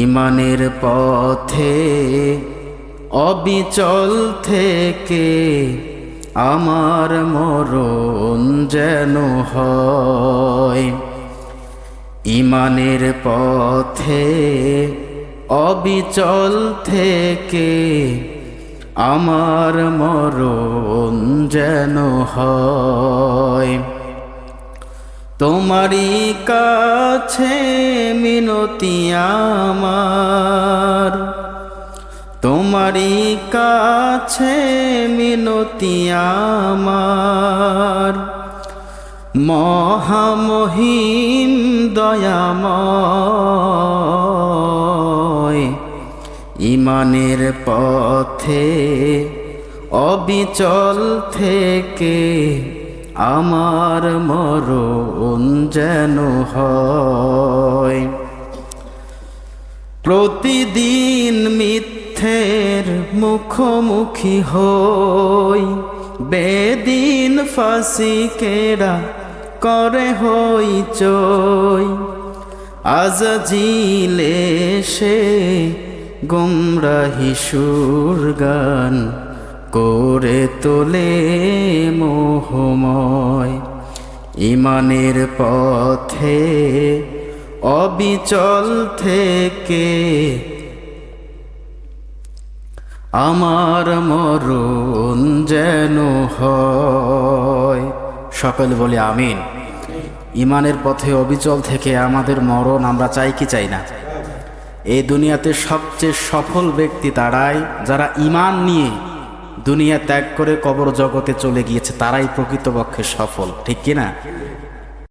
ইমানের পথে অবিচল থেকে আমার মরণ যেন হয়। ইমানের পথে অবিচল থেকে আমার মরণ যেন হয়। তোমারই কাছে মিনতি আমার, তোমারই কাছে মিনতি আমার, মহামহিম দয়াময়। ইমানের পথে অবিচল থেকে আমার মরণ যেন হয়। প্রতিদিন মিথ্যের মুখোমুখি হই, বেদিন ফাসিকেরা করে হইচই। আজাজিল এসে গুমরাহি সুর গান করে তোলে মোহময়। ইমানের পথে অবিচল থেকে আমার মরণ যেন হয়। সকলে বলে আমিন। ইমানের পথে অবিচল থেকে আমাদের মরণ আমরা চাই কি চাই না? এই দুনিয়াতে সবচেয়ে সফল ব্যক্তি তারাই যারা ইমান নিয়ে দুনিয়া ত্যাগ করে কবর জগতে চলে গিয়েছে, তারাই প্রকৃতপক্ষে সফল, ঠিক কিনা?